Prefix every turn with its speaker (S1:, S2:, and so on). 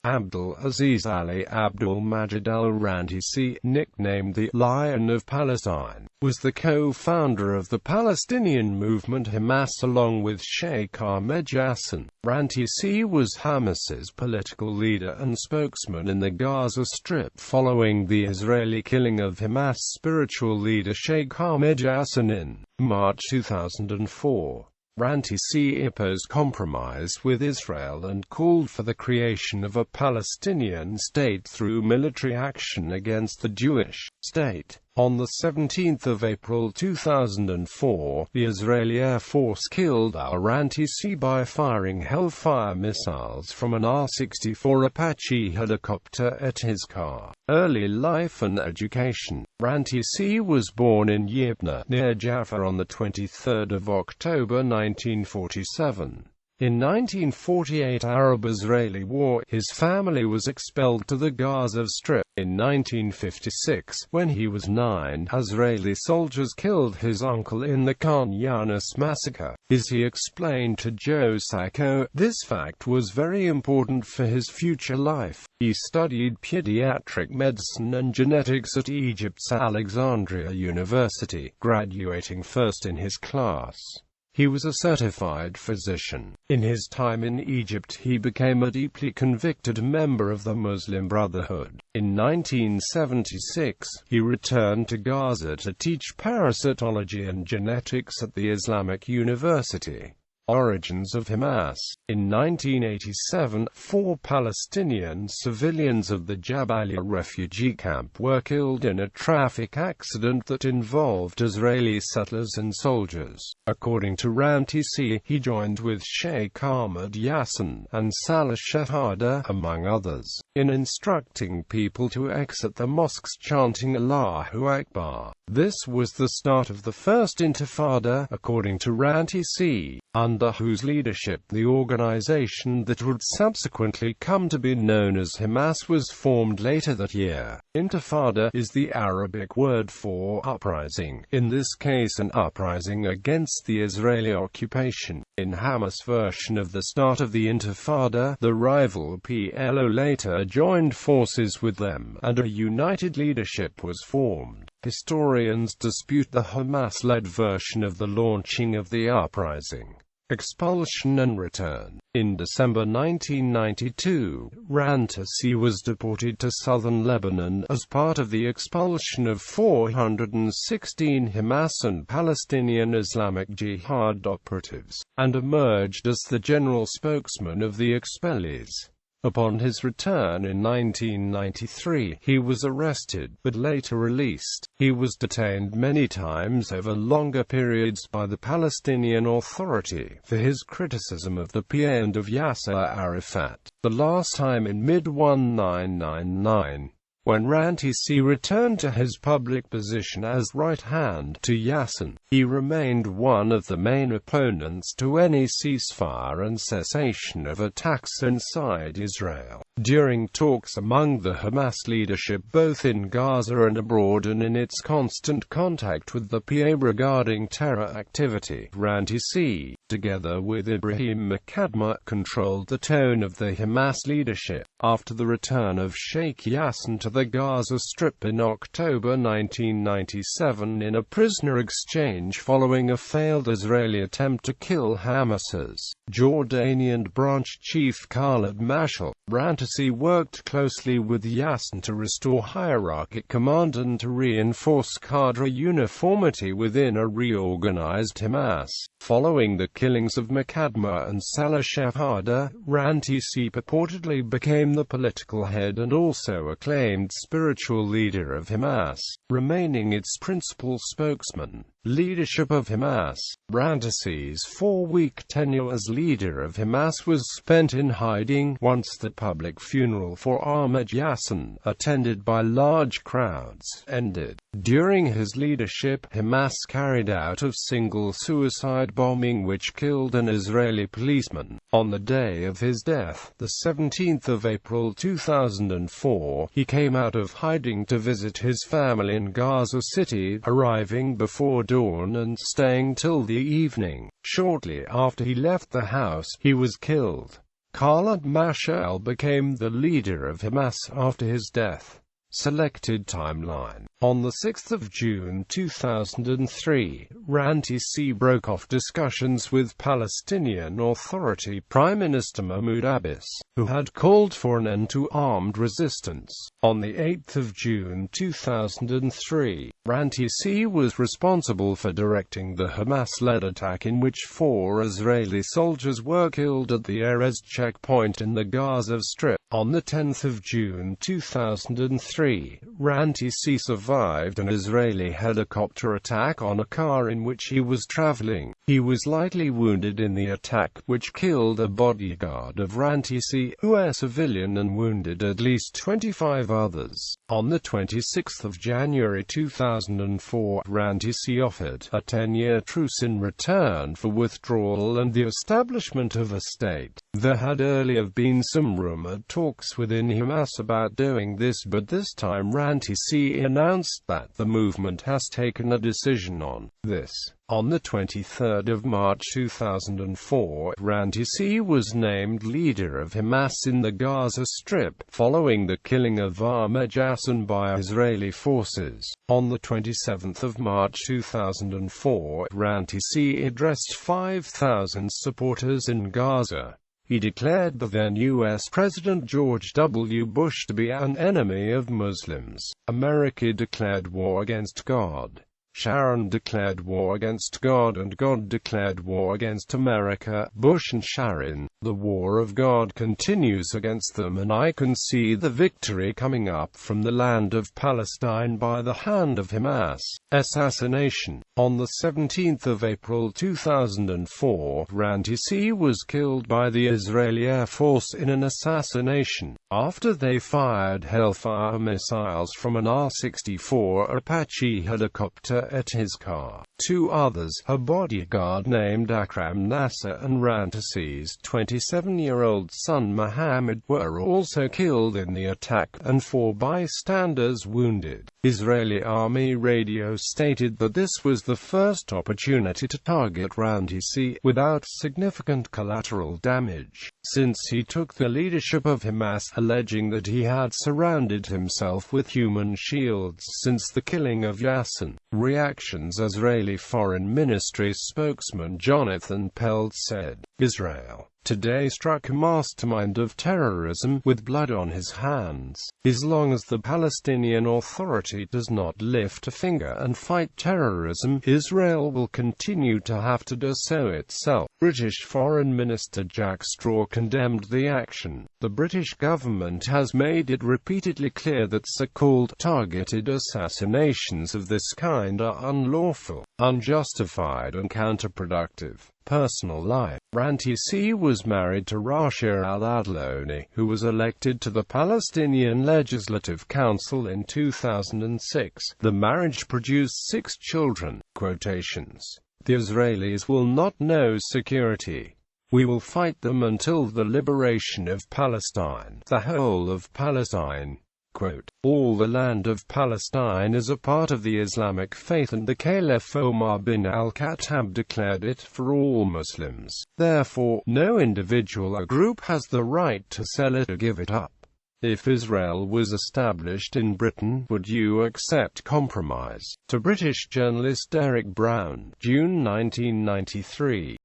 S1: Abdel Aziz Ali Abdul Majid al-Rantisi, nicknamed the Lion of Palestine, was the co-founder of the Palestinian movement Hamas along with Sheikh Ahmed Yassin.Rantisi was Hamas's political leader and spokesman in the Gaza Strip following the Israeli killing of Hamas spiritual leader Sheikh Ahmed Yassin in March 2004. Rantisi opposed compromise with Israel and called for the creation of a Palestinian state through military action against the Jewish state. On 17 April 2004, the Israeli Air Force killed al-Rantisi by firing Hellfire missiles from an AH-64 Apache helicopter at his car. Early life and education. Rantisi was born in Yibna, near Jaffa on 23 October 1947. In 1948 Arab-Israeli War, his family was expelled to the Gaza Strip. In 1956, when he was 9, Israeli soldiers killed his uncle in the Khan Yunis massacre. As he explained to Joe Sacco, this fact was very important for his future life. He studied pediatric medicine and genetics at Egypt's Alexandria University, graduating first in his class. He was a certified physician. In his time in Egypt he became a deeply convicted member of the Muslim Brotherhood. In 1976, he returned to Gaza to teach parasitology and genetics at the Islamic University. Origins of Hamas. In 1987, 4 Palestinian civilians of the Jabalia refugee camp were killed in a traffic accident that involved Israeli settlers and soldiers. According to Rantisi, he joined with Sheikh Ahmed Yassin and Salah Shahada, among others, in instructing people to exit the mosques chanting Allahu Akbar. This was the start of the First Intifada, according to Rantisi, under whose leadership the organization that would subsequently come to be known as Hamas was formed later that year. Intifada is the Arabic word for uprising, in this case an uprising against the Israeli occupation. In Hamas' version of the start of the Intifada, the rival PLO later joined forces with them, and a united leadership was formed. Historians dispute the Hamas-led version of the launching of the uprising. Expulsion and Return. In December 1992, Rantisi was deported to southern Lebanon as part of the expulsion of 416 Hamas and Palestinian Islamic Jihad operatives, and emerged as the general spokesman of the expellees. Upon his return in 1993, he was arrested, but later released. He was detained many times over longer periods by the Palestinian Authority for his criticism of the PA and of Yasser Arafat, the last time in mid-1999. When Rantisi returned to his public position as right-hand to Yassin, he remained one of the main opponents to any ceasefire and cessation of attacks inside Israel. During talks among the Hamas leadership both in Gaza and abroad and in its constant contact with the PA regarding terror activity, Rantisi, together with Ibrahim Makadma, controlled the tone of the Hamas leadership. After the return of Sheikh Yassin to the Gaza Strip in October 1997 in a prisoner exchange following a failed Israeli attempt to kill Hamas's Jordanian branch chief Khalid Mashal, Rantisi worked closely with Yassin to restore hierarchic command and to reinforce cadre uniformity within a reorganized Hamas. Following the killings of Makadma and Salah Shahada, Rantisi purportedly became the political head and also acclaimed spiritual leader of Hamas, remaining its principal spokesman. Leadership of Hamas. Rantisi's 4-week tenure as leader of Hamas was spent in hiding once the public funeral for Ahmed Yassin, attended by large crowds, ended. During his leadership, Hamas carried out a single suicide bombing which killed an Israeli policeman. On the day of his death, the 17th of April 2004, he came out of hiding to visit his family in Gaza City, arriving before dawn and staying till the evening. Shortly after he left the house, he was killed. Khaled Mashal became the leader of Hamas after his death. Selected timeline. On 6 June 2003, Rantisi broke off discussions with Palestinian Authority Prime Minister Mahmoud Abbas, who had called for an end to armed resistance. On 8 June 2003, Rantisi was responsible for directing the Hamas-led attack in which 4 Israeli soldiers were killed at the Erez checkpoint in the Gaza Strip. On 10 June 2003, Rantisi survived an Israeli helicopter attack on a car in which he was traveling. He was lightly wounded in the attack, which killed a bodyguard of Rantisi, a civilian, and wounded at least 25 others. On 26 January 2004, Rantisi offered a 10-year truce in return for withdrawal and the establishment of a state. There had earlier been some rumored talks within Hamas about doing this, but this time Rantisi announced that the movement has taken a decision on this. On 23 March 2004, Rantisi was named leader of Hamas in the Gaza Strip, following the killing of Ahmed Yassin by Israeli forces. On 27 March 2004, Rantisi addressed 5,000 supporters in Gaza. He declared the then U.S. President George W. Bush to be an enemy of Muslims. America declared war against God. Sharon declared war against God, and God declared war against America. Bush and Sharon. The war of God continues against them, and I can see the victory coming up from the land of Palestine by the hand of Hamas. Assassination. On 17 April 2004, Rantisi was killed by the Israeli Air Force in an assassination, after they fired Hellfire missiles from an AH-64 Apache helicopter at his car. 2 others, a bodyguard named Akram Nasser and Rantisi's 27-year-old son Mohammed, were also killed in the attack, and 4 bystanders wounded. Israeli army radio stated that this was the first opportunity to target Rantisi without significant collateral damage, since he took the leadership of Hamas, alleging that he had surrounded himself with human shields since the killing of Yassin. Reactions. Israeli Foreign Ministry spokesman Jonathan Pelt said, Israel today struck a mastermind of terrorism with blood on his hands. As long as the Palestinian Authority does not lift a finger and fight terrorism, Israel will continue to have to do so itself. British Foreign Minister Jack Straw condemned the action. The British government has made it repeatedly clear that so-called targeted assassinations of this kind are unlawful, unjustified and counterproductive. Personal life. Rantisi was married to Rashia al-Adloni, who was elected to the Palestinian Legislative Council in 2006. The marriage produced 6 children. Quotations. The Israelis will not know security. We will fight them until the liberation of Palestine, the whole of Palestine. Quote, all the land of Palestine is a part of the Islamic faith, and the Caliph Omar bin al-Khattab declared it for all Muslims. Therefore, no individual or group has the right to sell it or give it up. If Israel was established in Britain, would you accept compromise? To British journalist Derek Brown, June 1993.